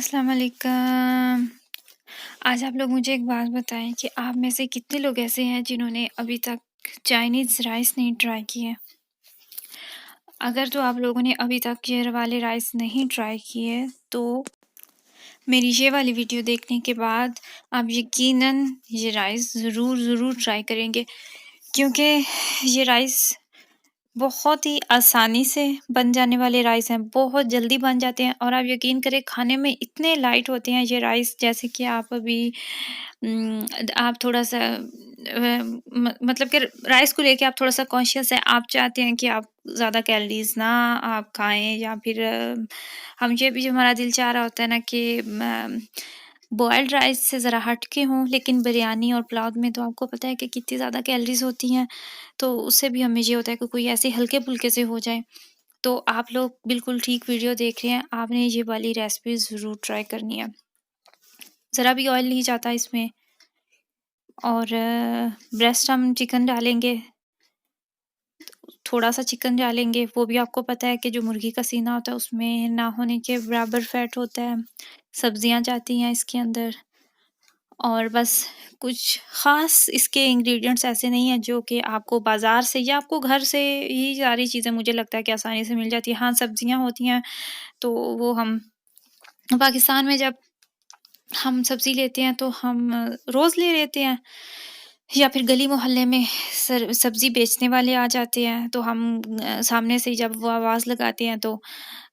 अस्सलाम वालेकुम। आज आप लोग मुझे एक बात बताएँ कि आप में से कितने लोग ऐसे हैं जिन्होंने अभी तक चाइनीज़ राइस नहीं ट्राई किए? अगर तो आप लोगों ने अभी तक ये वाले राइस नहीं ट्राई किए, तो मेरी ये वाली वीडियो देखने के बाद आप यकीनन ये राइस ज़रूर ट्राई करेंगे, क्योंकि ये राइस बहुत ही आसानी से बन जाने वाले राइस हैं, बहुत जल्दी बन जाते हैं और आप यकीन करें खाने में इतने लाइट होते हैं ये राइस। जैसे कि आप अभी आप थोड़ा-सा मतलब कि राइस को लेके आप थोड़ा-सा कॉन्शियस हैं, आप चाहते हैं कि आप ज़्यादा कैलोरीज़ ना आप खाएँ या फिर हम ये भी हमारा दिल चाह रहा होता है ना कि बॉइल्ड राइस से ज़रा हट के हों, लेकिन बिरयानी और पुलाव में तो आपको पता है कि कितनी ज़्यादा कैलोरीज़ होती हैं। तो उससे भी हमें ये होता है कि कोई ऐसे हल्के-फुल्के से हो जाए। तो आप लोग बिल्कुल ठीक वीडियो देख रहे हैं, आपने ये वाली रेसिपी ज़रूर ट्राई करनी है। ज़रा भी ऑयल नहीं जाता इसमें और ब्रेस्ट हम चिकन डालेंगे, थोड़ा-सा चिकन डालेंगे, वो भी आपको पता है कि जो मुर्गी का सीना होता है उसमें ना होने के बराबर फैट होता है। सब्जियाँ जाती हैं इसके अंदर और बस कुछ ख़ास इसके इंग्रीडिएंट्स ऐसे नहीं हैं जो कि आपको बाज़ार से या आपको घर से ही सारी चीज़ें मुझे लगता है कि आसानी से मिल जाती हैं। हाँ, सब्जियाँ होती हैं तो वो हम पाकिस्तान में जब हम सब्ज़ी लेते हैं तो हम रोज़ ले लेते हैं या फिर गली मोहल्ले में सब्ज़ी बेचने वाले आ जाते हैं तो हम सामने से ही जब वो आवाज़ लगाते हैं तो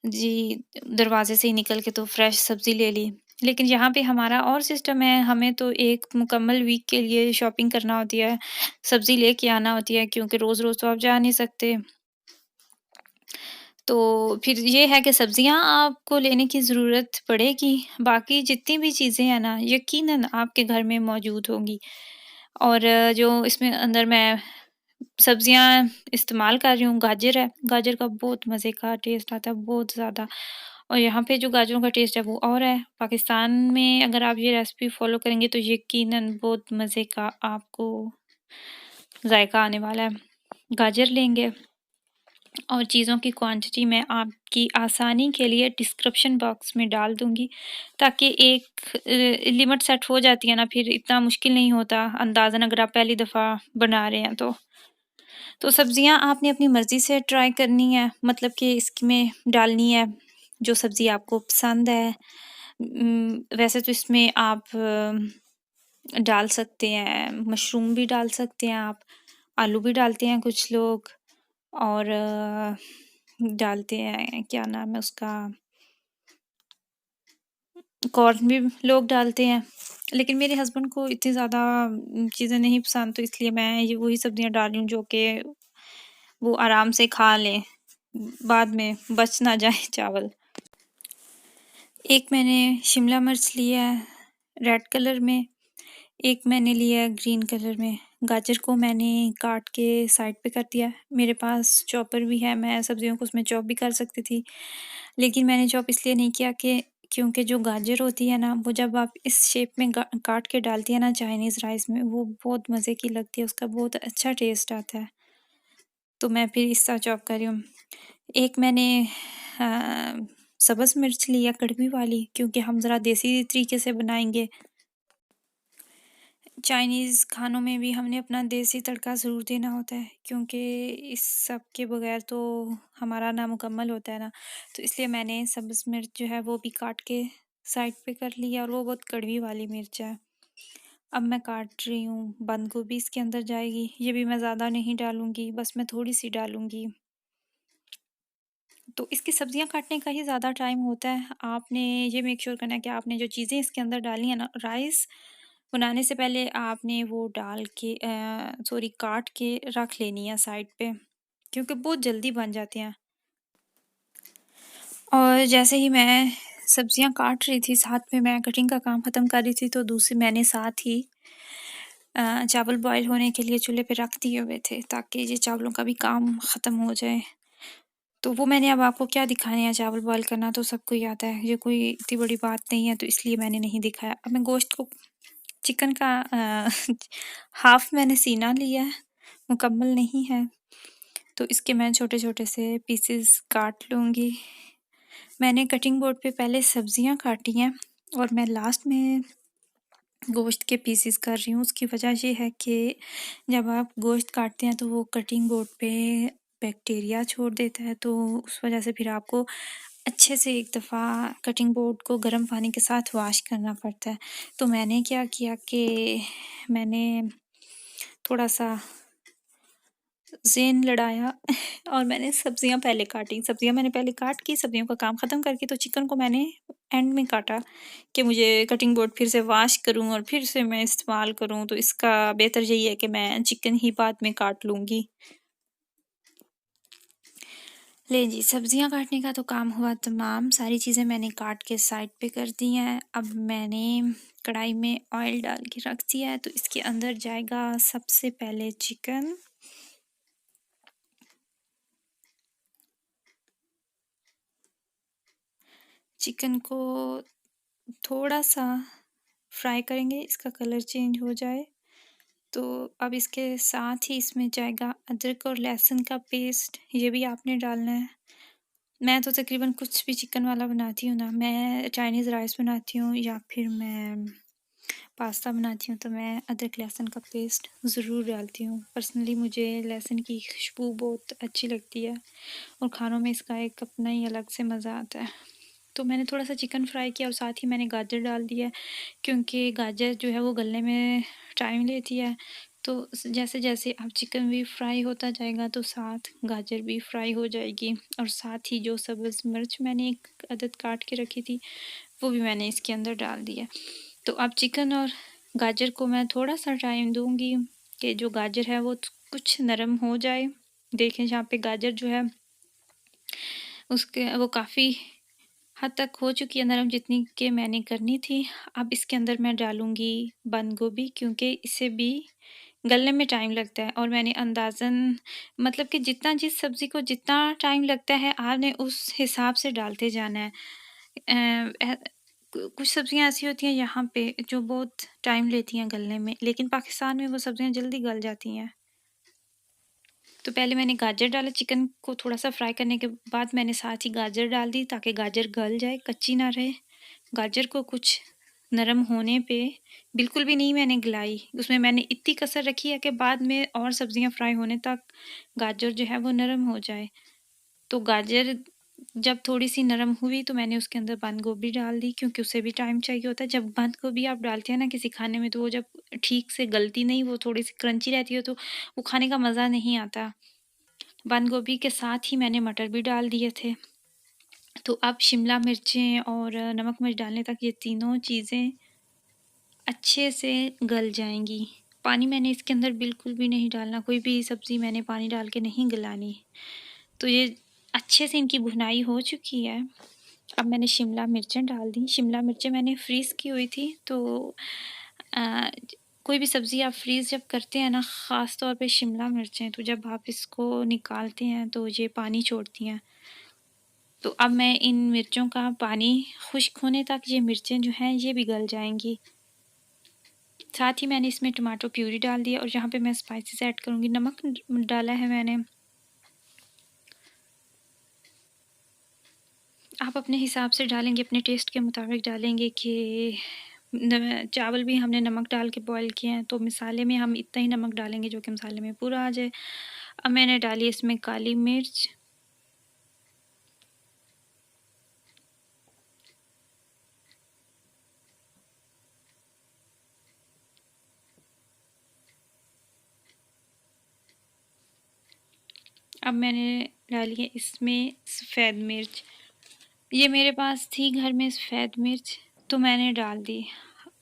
जी, दरवाज़े से ही निकल के तो फ्रेश सब्ज़ी ले ली। लेकिन यहाँ पे हमारा और सिस्टम है, हमें तो एक मुकम्मल वीक के लिए शॉपिंग करना होती है, सब्ज़ी लेके आना होती है क्योंकि रोज़-रोज़ तो आप जा नहीं सकते। तो फिर ये है कि सब्जियाँ आपको लेने की ज़रूरत पड़ेगी, बाकी जितनी भी चीज़ें हैं ना, यकीनन आपके घर में मौजूद होंगी। और जो इसमें अंदर मैं सब्जियाँ इस्तेमाल कर रही हूँ, गाजर है, गाजर का बहुत मज़े का टेस्ट आता है, बहुत ज़्यादा। और यहाँ पे जो गाजरों का टेस्ट है वो और है, पाकिस्तान में अगर आप ये रेसिपी फ़ॉलो करेंगे तो यकीनन बहुत मज़े का आपको ज़ायक़ा आने वाला है। गाजर लेंगे और चीज़ों की क्वांटिटी मैं आपकी आसानी के लिए डिस्क्रिप्शन बॉक्स में डाल दूँगी, ताकि एक लिमिट सेट हो जाती है ना, फिर इतना मुश्किल नहीं होता अंदाज़न अगर आप पहली दफ़ा बना रहे हैं तो। तो सब्ज़ियाँ आपने अपनी मर्ज़ी से ट्राई करनी है, मतलब कि इसमें डालनी है जो सब्ज़ी आपको पसंद है। वैसे तो इसमें आप डाल सकते हैं, मशरूम भी डाल सकते हैं आप, आलू भी डालते हैं कुछ लोग और डालते हैं क्या नाम है उसका कॉर्न भी लोग डालते हैं। लेकिन मेरे हस्बैंड को इतनी ज़्यादा चीज़ें नहीं पसंद तो इसलिए मैं ये वही सब्ज़ियाँ डाल रही हूँ जो कि वो आराम से खा लें, बाद में बच ना जाए चावल। एक मैंने शिमला मिर्च लिया है रेड कलर में, एक मैंने लिया है ग्रीन कलर में। गाजर को मैंने काट के साइड पे कर दिया। मेरे पास चॉपर भी है, मैं सब्जियों को उसमें चॉप भी कर सकती थी। लेकिन मैंने चॉप इसलिए नहीं किया कि क्योंकि जो गाजर होती है ना, वो जब आप इस शेप में काट के डालती है ना चाइनीज़ राइस में, वो बहुत मज़े की लगती है, उसका बहुत अच्छा टेस्ट आता है। तो मैं फिर इस तरह चॉप कर रही हूँ। एक मैंने सब्ज़ मिर्च लिया कड़वी वाली, क्योंकि हम ज़रा देसी तरीके से बनाएँगे। चाइनीज़ खानों में भी हमने अपना देसी तड़का ज़रूर देना होता है, क्योंकि इस सब के बगैर तो हमारा ना मुकम्मल होता है ना। तो इसलिए मैंने सब्ज़ मिर्च जो है वो भी काट के साइड पे कर लिया और वो बहुत कड़वी वाली मिर्च है। अब मैं काट रही हूँ, बंद गोभी इसके अंदर जाएगी, ये भी मैं ज़्यादा नहीं डालूँगी, बस मैं थोड़ी-सी डालूँगी। तो इसकी सब्जियाँ काटने का ही ज़्यादा टाइम होता है। आपने ये मेक श्योर करना है कि आपने जो चीज़ें इसके अंदर डाली हैं ना, राइस बनाने से पहले आपने वो डाल के सॉरी काट के रख लेनी है साइड पे, क्योंकि बहुत जल्दी बन जाते हैं। और जैसे ही मैं सब्जियाँ काट रही थी, साथ में मैं कटिंग का काम ख़त्म कर रही थी, तो दूसरी मैंने साथ ही चावल बॉयल होने के लिए चूल्हे पे रख दिए हुए थे, ताकि ये चावलों का भी काम ख़त्म हो जाए। तो वो मैंने अब आपको क्या दिखाने हैं, चावल बॉयल करना तो सबको ही आता है, ये कोई इतनी बड़ी बात नहीं है, तो इसलिए मैंने नहीं दिखाया। अब मैं गोश्त को चिकन का हाफ़ मैंने सीना लिया है, मुकम्मल नहीं है, तो इसके मैं छोटे-छोटे से पीसेस काट लूँगी। मैंने कटिंग बोर्ड पे पहले सब्जियां काटी हैं और मैं लास्ट में गोश्त के पीसेस कर रही हूँ। उसकी वजह ये है कि जब आप गोश्त काटते हैं तो वो कटिंग बोर्ड पे बैक्टीरिया छोड़ देता है, तो उस वजह से फिर आपको अच्छे से एक दफ़ा कटिंग बोर्ड को गर्म पानी के साथ वॉश करना पड़ता है। तो मैंने क्या किया कि मैंने थोड़ा-सा ज़ेन लड़ाया और मैंने सब्जियां पहले काटी। सब्जियां मैंने पहले काट के सब्जियों का काम ख़त्म करके तो चिकन को मैंने एंड में काटा कि मुझे कटिंग बोर्ड फिर से वॉश करूं और फिर से मैं इस्तेमाल करूं, तो इसका बेहतर यही है कि मैं चिकन ही बाद में काट लूँगी। ले जी, सब्जियां काटने का तो काम हुआ तमाम। सारी चीज़ें मैंने काट के साइड पे कर दी हैं। अब मैंने कढ़ाई में ऑयल डाल के रख दिया है, तो इसके अंदर जाएगा सबसे पहले चिकन। चिकन को थोड़ा-सा फ्राई करेंगे, इसका कलर चेंज हो जाए। तो अब इसके साथ ही इसमें जाएगा अदरक और लहसुन का पेस्ट, ये भी आपने डालना है। मैं तो तकरीबन कुछ भी चिकन वाला बनाती हूँ ना, मैं चाइनीज़ राइस बनाती हूँ या फिर मैं पास्ता बनाती हूँ, तो मैं अदरक लहसुन का पेस्ट ज़रूर डालती हूँ। पर्सनली मुझे लहसुन की खुशबू बहुत अच्छी लगती है और खानों में इसका एक अपना ही अलग से मज़ा आता है। तो मैंने थोड़ा-सा चिकन फ्राई किया और साथ ही मैंने गाजर डाल दिया है, क्योंकि गाजर जो है वो गलने में टाइम लेती है। तो जैसे-जैसे अब चिकन भी फ्राई होता जाएगा तो साथ गाजर भी फ्राई हो जाएगी और साथ ही जो सब्ज़ मिर्च मैंने एक अदद काट के रखी थी, वो भी मैंने इसके अंदर डाल दिया। तो अब चिकन और गाजर को मैं थोड़ा-सा टाइम दूँगी कि जो गाजर है वो कुछ नरम हो जाए। देखें जहाँ पे गाजर जो है उसके वो काफ़ी हद तक हो चुकी है नरम, जितनी कि मैंने करनी थी। अब इसके अंदर मैं डालूँगी बंद गोभी, क्योंकि इसे भी गलने में टाइम लगता है और मैंने अंदाज़न मतलब कि जितना जिस सब्ज़ी को जितना टाइम लगता है आपने उस हिसाब से डालते जाना है। कुछ सब्ज़ियाँ ऐसी होती हैं यहाँ पे जो बहुत टाइम लेती हैं गलने में, लेकिन पाकिस्तान में वो सब्ज़ियाँ जल्दी गल जाती हैं। तो पहले मैंने गाजर डाला, चिकन को थोड़ा-सा फ्राई करने के बाद मैंने साथ ही गाजर डाल दी ताकि गाजर गल जाए, कच्ची ना रहे। गाजर को कुछ नरम होने पे बिल्कुल भी नहीं मैंने गलाई, उसमें मैंने इतनी कसर रखी है कि बाद में और सब्ज़ियाँ फ्राई होने तक गाजर जो है वो नरम हो जाए। तो गाजर जब थोड़ी-सी नरम हुई तो मैंने उसके अंदर बंद गोभी डाल दी, क्योंकि उसे भी टाइम चाहिए होता है। जब बंद गोभी आप डालते हैं ना किसी खाने में, तो वो जब ठीक से गलती नहीं, वो थोड़ी-सी क्रंची रहती है, तो वो खाने का मज़ा नहीं आता। बंद गोभी के साथ ही मैंने मटर भी डाल दिए थे। तो अब शिमला मिर्चें और नमक मिर्च डालने तक ये तीनों चीज़ें अच्छे से गल जाएँगी। पानी मैंने इसके अंदर बिल्कुल भी नहीं डालना, कोई भी सब्ज़ी मैंने पानी डाल के नहीं गलानी। तो ये अच्छे से इनकी भुनाई हो चुकी है। अब मैंने शिमला मिर्चें डाल दी। शिमला मिर्चें मैंने फ्रीज़ की हुई थी, तो अ, कोई भी सब्ज़ी आप फ्रीज़ जब करते हैं ना, ख़ास तौर पे शिमला मिर्चें, तो जब आप इसको निकालते हैं तो ये पानी छोड़ती हैं। तो अब मैं इन मिर्चों का पानी खुश्क होने तक ये मिर्चें जो हैं ये भी गल जाएँगी। साथ ही मैंने इसमें टमाटो प्यूरी डाल दिया और यहाँ पे मैं स्पाइसेस ऐड करूँगी। नमक डाला है मैंने। आप अपने हिसाब से डालेंगे, अपने टेस्ट के मुताबिक डालेंगे कि चावल भी हमने नमक डाल के बॉईल किए हैं, तो मसाले में हम इतना ही नमक डालेंगे जो कि मसाले में पूरा आ जाए। अब मैंने डाली इसमें काली मिर्च, अब मैंने डाली है इसमें सफ़ेद मिर्च। ये मेरे पास थी घर में सफ़ेद मिर्च, तो मैंने डाल दी।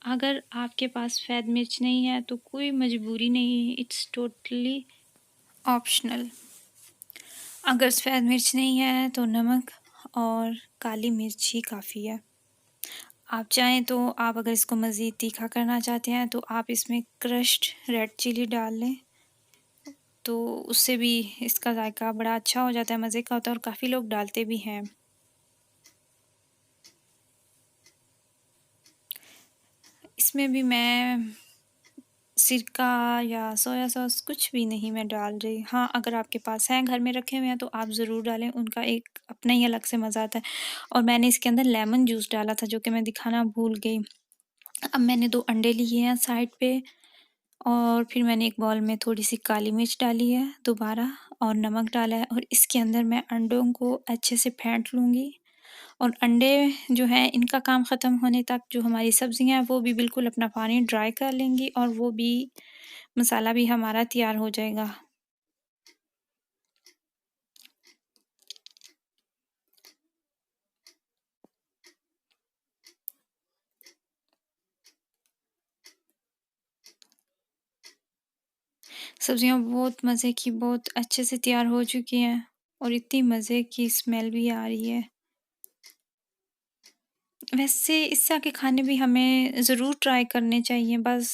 अगर आपके पास सफ़ेद मिर्च नहीं है तो कोई मजबूरी नहीं है, इट्स टोटली ऑप्शनल। अगर सफ़ेद मिर्च नहीं है तो नमक और काली मिर्च ही काफ़ी है। आप चाहें तो आप अगर इसको मज़ीद तीखा करना चाहते हैं तो आप इसमें क्रश्ड रेड चिली डाल लें, तो उससे भी इसका ज़ायका बड़ा अच्छा हो जाता है, मज़े का होता है और काफ़ी लोग डालते भी हैं। इसमें भी मैं सिरका या सोया सॉस कुछ भी नहीं मैं डाल रही। हाँ, अगर आपके पास हैं घर में रखे हुए हैं तो आप ज़रूर डालें, उनका एक अपना ही अलग से मज़ा आता है। और मैंने इसके अंदर लेमन जूस डाला था जो कि मैं दिखाना भूल गई। अब मैंने 2 अंडे लिए हैं साइड पे और फिर मैंने एक बाउल में थोड़ी-सी काली मिर्च डाली है दोबारा और नमक डाला है और इसके अंदर मैं अंडों को अच्छे से फेंट लूँगी। और अंडे जो हैं इनका काम ख़त्म होने तक जो हमारी सब्ज़ियाँ हैं वो भी बिल्कुल अपना पानी ड्राई कर लेंगी और वो भी मसाला भी हमारा तैयार हो जाएगा। सब्ज़ियाँ बहुत मज़े की बहुत अच्छे से तैयार हो चुकी हैं और इतनी मज़े की स्मेल भी आ रही है। वैसे इस तरह के खाने भी हमें ज़रूर ट्राई करने चाहिए बस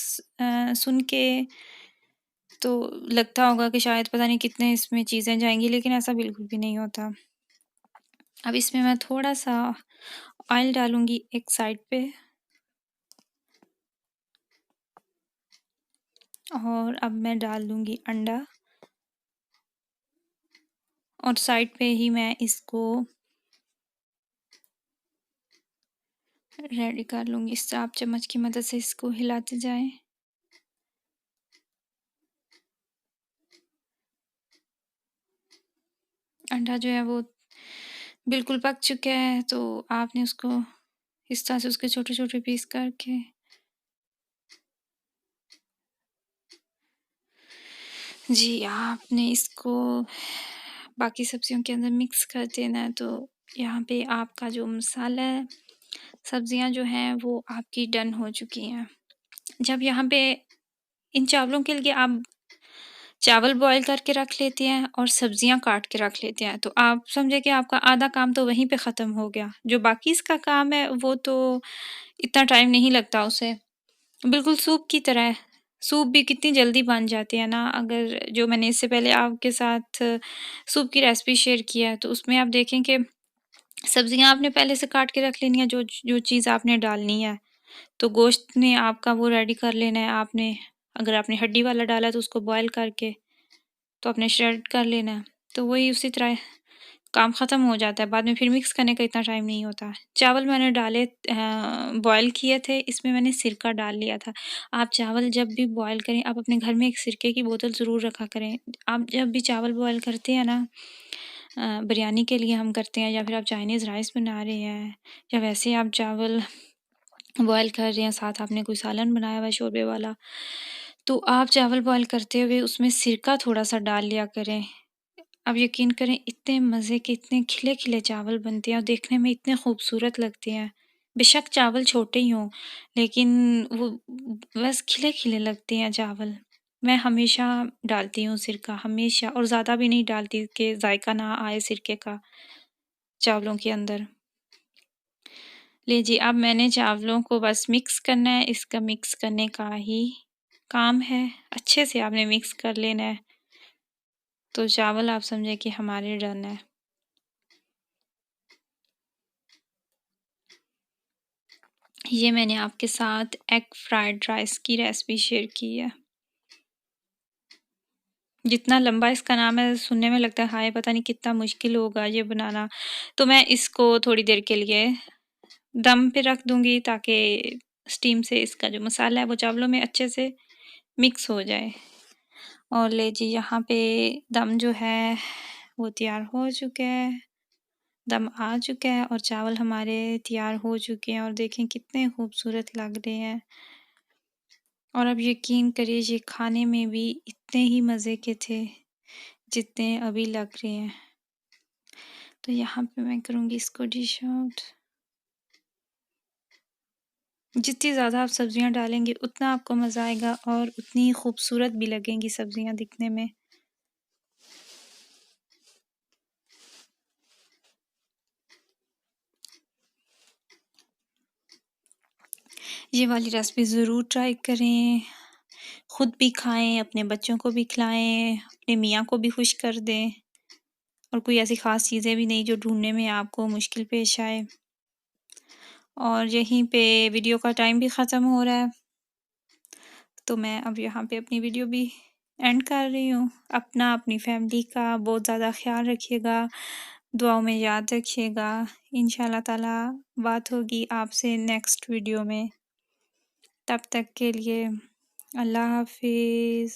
सुन के तो लगता होगा कि शायद पता नहीं कितने इसमें चीज़ें जाएँगी लेकिन ऐसा बिल्कुल भी नहीं होता। अब इसमें मैं थोड़ा-सा ऑयल डालूँगी एक साइड पे और अब मैं डाल दूँगी अंडा और साइड पे ही मैं इसको रेडी कर लूँगी। इससे आप चम्मच की मदद से इसको हिलाते जाएँ। अंडा जो है वो बिल्कुल पक चुका है तो आपने उसको इस तरह से उसके छोटे-छोटे पीस करके जी, आपने इसको बाकी सब्जियों के अंदर मिक्स कर देना है तो यहाँ पे आपका जो मसाला है, सब्जियाँ जो हैं वो आपकी डन हो चुकी हैं। जब यहाँ पे इन चावलों के लिए आप चावल बॉयल करके रख लेते हैं और सब्जियाँ काट के रख लेते हैं, तो आप समझे कि आपका आधा काम तो वहीं पे ख़त्म हो गया। जो बाकी इसका काम है वो तो इतना टाइम नहीं लगता उसे। बिल्कुल सूप की तरह है। सूप भी कितनी जल्दी बन जाती है ना, अगर जो मैंने इससे पहले आपके साथ सूप की रेसिपी शेयर किया है, तो उसमें आप देखें कि सब्जियाँ आपने पहले से काट के रख लेनी है, जो जो चीज़ आपने डालनी है। तो गोश्त ने आपका वो रेडी कर लेना है आपने, अगर आपने हड्डी वाला डाला है तो उसको बॉयल करके तो आपने श्रेड कर लेना है। तो वही उसी तरह काम ख़त्म हो जाता है, बाद में फिर मिक्स करने का इतना टाइम नहीं होता। चावल मैंने डाले बॉयल किए थे, इसमें मैंने सिरका डाल लिया था। आप चावल जब भी बॉयल करें, आप अपने घर में एक सिरके की बोतल ज़रूर रखा करें। आप जब भी चावल बॉयल करते हैं ना बिरयानी के लिए हम करते हैं या फिर आप चाइनीज़ राइस बना रहे हैं या वैसे आप चावल बॉयल कर रहे हैं, साथ आपने कोई सालन बनाया हुआ है शोरबे वाला, तो आप चावल बॉयल करते हुए उसमें सिरका थोड़ा-सा डाल लिया करें। आप यकीन करें इतने मज़े के इतने खिले-खिले चावल बनते हैं और देखने में इतने खूबसूरत लगते हैं। बेशक चावल छोटे ही हों, लेकिन वो बस खिले-खिले लगते हैं चावल। मैं हमेशा डालती हूँ सिरका हमेशा और ज़्यादा भी नहीं डालती कि जायका ना आए सिरके का चावलों के अंदर। लीजिए अब मैंने चावलों को बस मिक्स करना है, इसका मिक्स करने का ही काम है। अच्छे से आपने मिक्स कर लेना है, तो चावल आप समझे कि हमारे डन है। ये मैंने आपके साथ एग फ्राइड राइस की रेसिपी शेयर की है। जितना लंबा इसका नाम है सुनने में लगता है हाय पता नहीं कितना मुश्किल होगा ये बनाना। तो मैं इसको थोड़ी देर के लिए दम पे रख दूँगी ताकि स्टीम से इसका जो मसाला है वो चावलों में अच्छे से मिक्स हो जाए। और ले जी यहाँ पे दम जो है वो तैयार हो चुका है। दम आ चुका है और चावल हमारे तैयार हो चुके हैं और देखें कितने खूबसूरत लग रहे हैं। और आप यकीन करिए ये खाने में भी इतने ही मज़े के थे, जितने अभी लग रहे हैं। तो यहाँ पे मैं करूँगी इसको डिश आउट। जितनी ज़्यादा आप सब्जियाँ डालेंगे उतना आपको मज़ा आएगा और उतनी खूबसूरत भी लगेंगी सब्जियाँ दिखने में। ये वाली रेसिपी ज़रूर ट्राई करें। खुद भी खाएँ, अपने बच्चों को भी खिलाएँ, अपने मियाँ को भी खुश कर दें और कोई ऐसी ख़ास चीज़ें भी नहीं जो ढूँढने में आपको मुश्किल पेश आए। और यहीं पे वीडियो का टाइम भी ख़त्म हो रहा है। तो मैं अब यहाँ पे अपनी वीडियो भी एंड कर रही हूँ। अपना, अपनी फैमिली का बहुत ज़्यादा ख़्याल रखिएगा, दुआओं में याद रखिएगा। इंशाअल्लाह ताला बात होगी आपसे नेक्स्ट वीडियो में। तब तक के लिए अल्लाह हाफ़िज़।